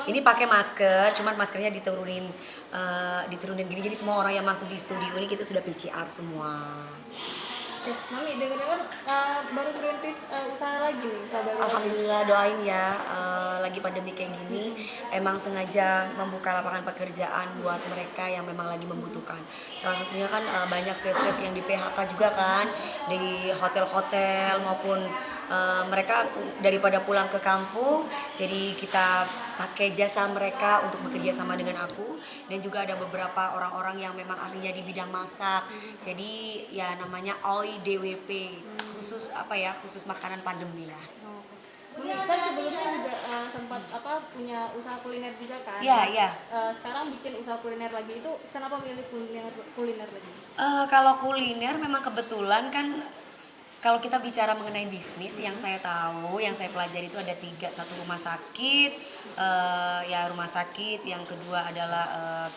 Ini pakai masker, cuman maskernya diturunin gini. Jadi semua orang yang masuk di studio ini kita sudah PCR semua. Oke, Mami dengar-dengar baru merintis usaha lagi nih, usaha baru lagi. Alhamdulillah, doain ya, lagi pandemi kayak gini, emang sengaja membuka lapangan pekerjaan buat mereka yang memang lagi membutuhkan. Salah satunya kan banyak chef-chef yang di PHK juga kan, di hotel-hotel maupun mereka daripada pulang ke kampung, jadi kita pakai jasa mereka untuk bekerja sama dengan aku, dan juga ada beberapa orang-orang yang memang ahlinya di bidang masak. Jadi ya namanya OIDWP, khusus khusus makanan pandemi lah. Mami kan sebelumnya juga sempat punya usaha kuliner juga kan? Iya, iya. Sekarang bikin usaha kuliner lagi, itu kenapa milih kuliner lagi? Kalau kuliner memang kebetulan kan, kalau kita bicara mengenai bisnis, yang saya tahu, yang saya pelajari itu ada tiga. Satu rumah sakit, rumah sakit. Yang kedua adalah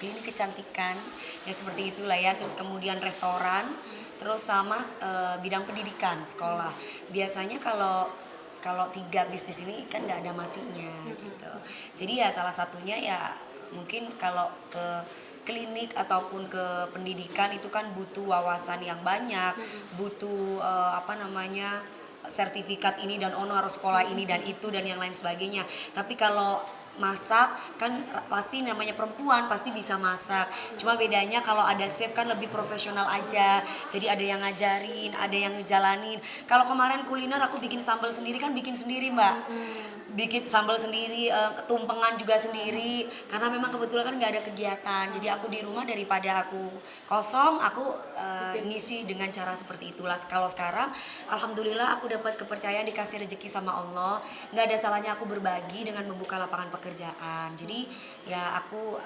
klinik kecantikan, ya seperti itulah ya. Terus kemudian restoran, terus sama bidang pendidikan, sekolah. Biasanya kalau tiga bisnis ini kan nggak ada matinya gitu. Jadi ya salah satunya ya mungkin kalau ke klinik ataupun ke pendidikan itu kan butuh wawasan yang banyak, butuh sertifikat ini dan ono harus sekolah ini dan itu dan yang lain sebagainya. Tapi kalau masak kan pasti namanya perempuan pasti bisa masak. Cuma bedanya kalau ada chef kan lebih profesional aja. Jadi ada yang ngajarin, ada yang ngejalanin. Kalau kemarin kuliner aku bikin sambal sendiri kan bikin sendiri, Mbak. Bikin sambal sendiri, tumpengan juga sendiri, karena memang kebetulan kan nggak ada kegiatan. Jadi aku di rumah daripada aku kosong, aku ngisi dengan cara seperti itulah. Kalau sekarang alhamdulillah aku dapat kepercayaan, dikasih rezeki sama Allah, nggak ada salahnya aku berbagi dengan membuka lapangan pekerjaan. Jadi ya aku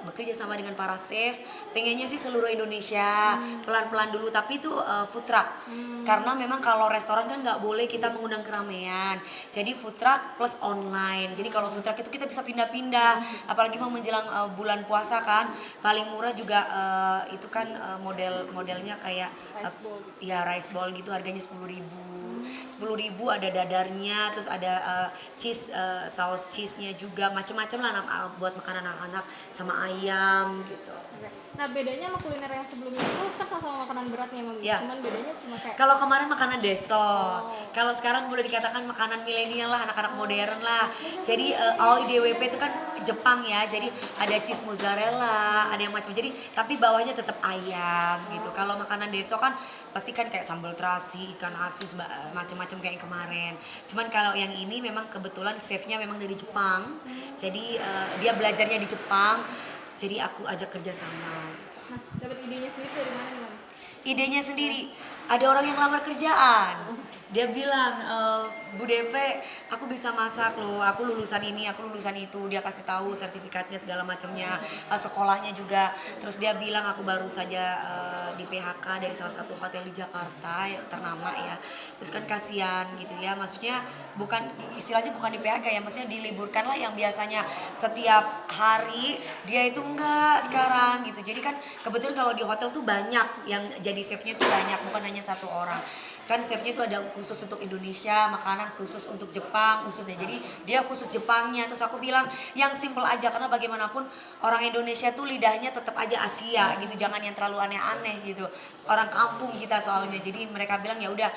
bekerja sama dengan para chef, pengennya sih seluruh Indonesia, pelan-pelan dulu, tapi itu food truck. Karena memang kalau restoran kan nggak boleh kita mengundang keramaian, jadi food truck plus online. Jadi kalau food truck itu kita bisa pindah-pindah, apalagi mau menjelang bulan puasa kan, paling murah juga itu kan modelnya kayak rice ball gitu, harganya 10.000 ada dadarnya, terus ada cheese, saus cheese-nya juga, macem-macem lah buat makanan anak-anak, sama ayam gitu. Nah bedanya sama kuliner yang sebelumnya itu kan sama-sama makanan beratnya, Mami. Ya. Cuman bedanya cuma kayak Kalau kemarin makanan deso, kalau sekarang boleh dikatakan makanan milenial lah, anak-anak modern lah. Jadi OIDWP itu kan Jepang ya, jadi ada cheese mozzarella, ada yang macam. Jadi tapi bawahnya tetap ayam gitu. Kalau makanan deso kan pasti kan kayak sambal terasi, ikan asin, macam-macam kayak yang kemarin. Cuman kalau yang ini memang kebetulan chefnya memang dari Jepang, jadi dia belajarnya di Jepang. Jadi aku ajak kerja sama. Nah, dapat idenya sendiri dari mana nih, Mami? Idenya sendiri, ada orang yang lamar kerjaan, dia bilang, Bu DP, aku bisa masak loh, aku lulusan ini, aku lulusan itu. Dia kasih tahu sertifikatnya segala macamnya, sekolahnya juga. Terus dia bilang aku baru saja di PHK dari salah satu hotel di Jakarta yang ternama ya. Terus kan kasihan gitu ya, maksudnya bukan istilahnya bukan di PHK ya, maksudnya diliburkan lah, yang biasanya setiap hari dia itu enggak sekarang gitu. Jadi kan kebetulan kalau di hotel tuh banyak yang jadi chefnya tuh banyak, bukan hanya satu orang. Kan chefnya itu ada khusus untuk Indonesia, makanan khusus untuk Jepang khususnya. Jadi dia khusus Jepangnya. Terus aku bilang yang simple aja, karena bagaimanapun orang Indonesia tuh lidahnya tetap aja Asia gitu, jangan yang terlalu aneh-aneh gitu. Orang kampung kita soalnya. Jadi mereka bilang ya udah,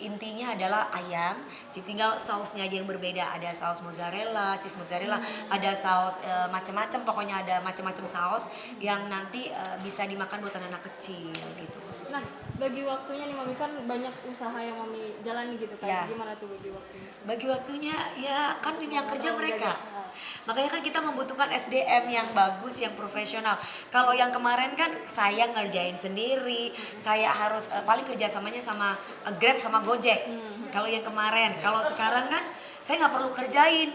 intinya adalah ayam, jadi tinggal sausnya aja yang berbeda. Ada saus mozzarella, cheese mozzarella, ada saus macam-macam, pokoknya ada macam-macam saus yang nanti bisa dimakan buat anak-anak kecil gitu khususnya. Nah, bagi waktunya nih, Mami, kan banyak usaha yang Mami jalani gitu kan. Ya. Gimana tuh bagi waktunya? Bagi waktunya ya kan ini yang kerja mereka. Makanya kan kita membutuhkan SDM yang bagus, yang profesional. Kalau yang kemarin kan saya ngerjain sendiri, saya harus paling kerjasamanya sama Grab sama Gojek. Kalau yang kemarin, kalau sekarang kan saya nggak perlu kerjain.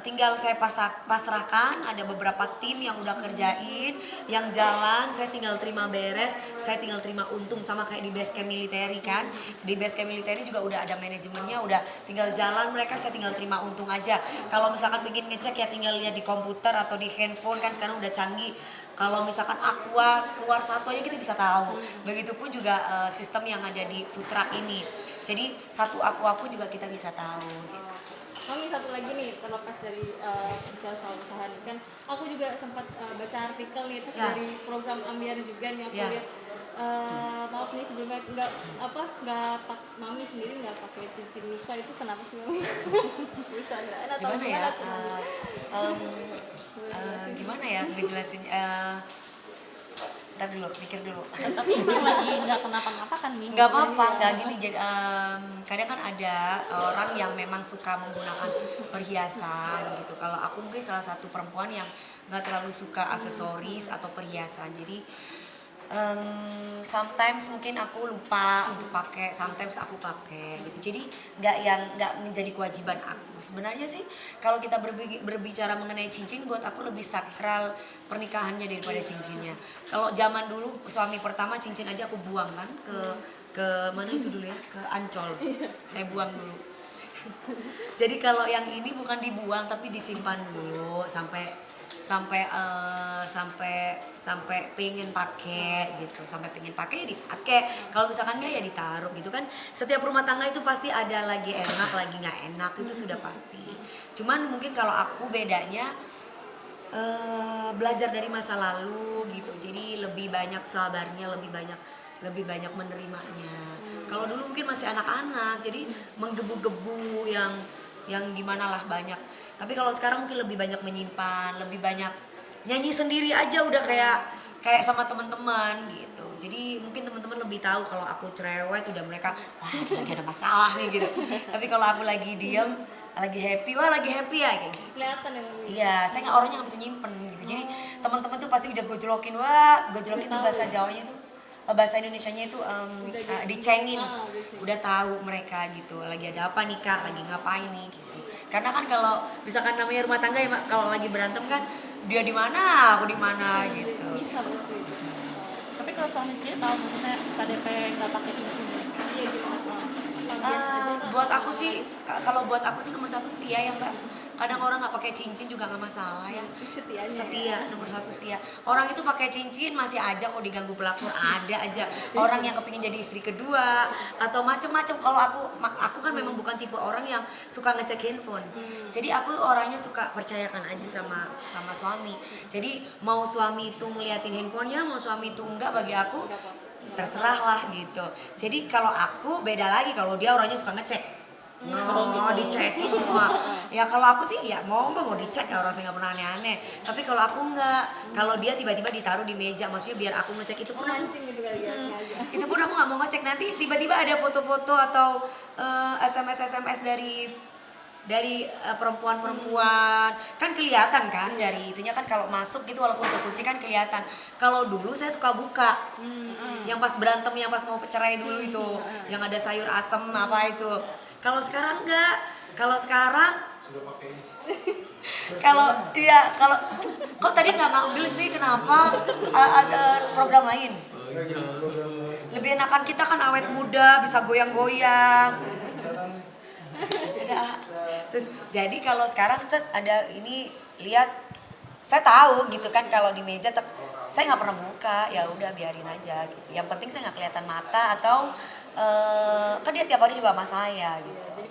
Tinggal saya pasrahkan, ada beberapa tim yang udah kerjain, yang jalan, saya tinggal terima beres, saya tinggal terima untung, sama kayak di base camp militeri kan. Di base camp militeri juga udah ada manajemennya, udah tinggal jalan mereka, saya tinggal terima untung aja. Kalau misalkan bikin ngecek ya tinggal lihat di komputer atau di handphone, kan sekarang udah canggih. Kalau misalkan aqua keluar satu aja kita bisa tahu. Begitupun juga sistem yang ada di food truck ini. Jadi satu aqua pun juga kita bisa tahu. Mami satu lagi nih, terlepas dari bicara soal usaha nih kan, aku juga sempat baca artikel nih terus Ya. dari program Ambiar juga nih aku Ya. lihat. Maaf nih sebelumnya Mami sendiri nggak pakai cincin nikah, itu kenapa sih Mami? Bercandaan atau Gimana ya? gimana tuh Mami? Gimana ya ngejelasin? Ntar dulu, pikir dulu. Tapi emang lagi nggak kenapa-napa kan nih? Nggak apa-apa, nggak gini. Jadi kadang kan ada orang yang memang suka menggunakan perhiasan gitu. Kalau aku mungkin salah satu perempuan yang nggak terlalu suka aksesoris atau perhiasan. Jadi sometimes mungkin aku lupa untuk pakai, sometimes aku pakai gitu. Jadi nggak menjadi kewajiban aku. Sebenarnya sih kalau kita berbicara mengenai cincin, buat aku lebih sakral pernikahannya daripada cincinnya. Kalau zaman dulu suami pertama cincin aja aku buang kan ke mana itu dulu ya, ke Ancol. Saya buang dulu. Jadi kalau yang ini bukan dibuang tapi disimpan dulu sampai pengen pakai gitu, sampai pengen pakai ya dipakai, kalau misalkan nggak ya ditaruh gitu kan. Setiap rumah tangga itu pasti ada lagi enak lagi nggak enak, itu sudah pasti. Cuman mungkin kalau aku bedanya belajar dari masa lalu gitu, jadi lebih banyak sabarnya, lebih banyak menerimanya. Kalau dulu mungkin masih anak-anak jadi menggebu-gebu yang gimana lah banyak. Tapi kalau sekarang mungkin lebih banyak menyimpan, lebih banyak nyanyi sendiri aja udah kayak sama teman-teman gitu. Jadi mungkin teman-teman lebih tahu kalau aku cerewet udah mereka wah lagi ada masalah nih gitu. Tapi kalau aku lagi diem, lagi happy, wah lagi happy ya kayak gitu. Kelihatan ya Mami? Iya, saya nggak orangnya nggak bisa nyimpen gitu. Jadi teman-teman tuh pasti udah gojlokin, wah gojlokin tuh bahasa Jawanya tuh, bahasa Indonesianya itu dicengin, udah tahu mereka gitu. Lagi ada apa nih kak, lagi ngapain nih gitu. Karena kan kalau misalkan namanya rumah tangga ya, Mak, kalau lagi berantem kan dia di mana, aku di mana gitu. Bisa pasti. Tapi kalau suami sendiri tahu maksudnya KDP nggak pakai cincin. Iya gimana tuh? Buat aku sih, kalau buat aku sih nomor satu setia ya mbak. Kadang orang nggak pakai cincin juga nggak masalah ya. Setianya Setia, nomor satu setia. Orang itu pakai cincin masih aja kok diganggu pelakor, ada aja. Orang yang kepingin jadi istri kedua atau macem-macem. Kalau aku kan memang bukan tipe orang yang suka ngecek handphone. Jadi aku orangnya suka percayakan aja sama suami. Jadi mau suami itu ngeliatin handphonenya, mau suami itu enggak, bagi aku terserah lah gitu. Jadi kalau aku beda lagi, kalau dia orangnya suka ngecek. Dicekin semua. Ya kalau aku sih ya mau dicek ya, orang saya nggak pernah aneh-aneh. Tapi kalau aku nggak, kalau dia tiba-tiba ditaruh di meja, maksudnya biar aku ngecek, itu pun aku, mancing gitu kali ya sengaja. itu pun aku nggak mau ngecek. Nanti tiba-tiba ada foto-foto atau SMS dari perempuan-perempuan kan kelihatan kan, dari itunya kan kalau masuk gitu walaupun terkunci kan kelihatan. Kalau dulu saya suka buka yang pas berantem, yang pas mau cerai dulu itu, yang ada sayur asem apa itu. Kalau sekarang enggak, kalau sekarang kalau kok tadi nggak ngambil sih, kenapa? Ada program lain lebih enakan, kita kan awet muda bisa goyang-goyang. Terus jadi kalau sekarang ada ini, lihat, saya tahu gitu kan kalau di meja saya nggak pernah buka, ya udah biarin aja gitu. Yang penting saya nggak kelihatan mata atau kan dia tiap hari juga sama saya gitu. Jadi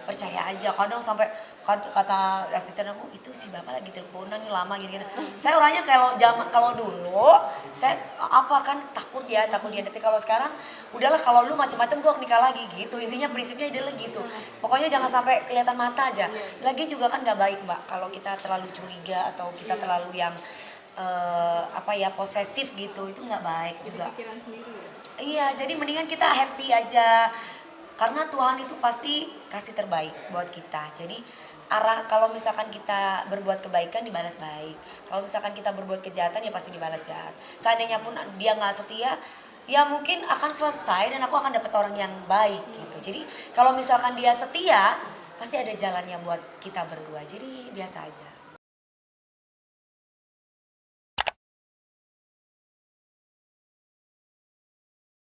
Percaya aja. Kadang sampai kata asisten aku, itu si bapak lagi teleponan nih lama gini. Saya orangnya kalau dulu saya takut dia nanti. Kalau sekarang udahlah, kalau lu macem-macem gua nikah lagi gitu. Intinya prinsipnya adalah gitu. Pokoknya jangan sampai kelihatan mata aja. Lagi juga kan nggak baik mbak kalau kita terlalu curiga atau kita terlalu yang posesif gitu, itu nggak baik juga. pikiran sendiri ya. Iya, jadi mendingan kita happy aja. Karena Tuhan itu pasti kasih terbaik buat kita. Jadi kalau misalkan kita berbuat kebaikan dibalas baik. Kalau misalkan kita berbuat kejahatan ya pasti dibalas jahat. Seandainya pun dia nggak setia, ya mungkin akan selesai dan aku akan dapat orang yang baik gitu. Jadi kalau misalkan dia setia, pasti ada jalannya buat kita berdua. Jadi biasa aja.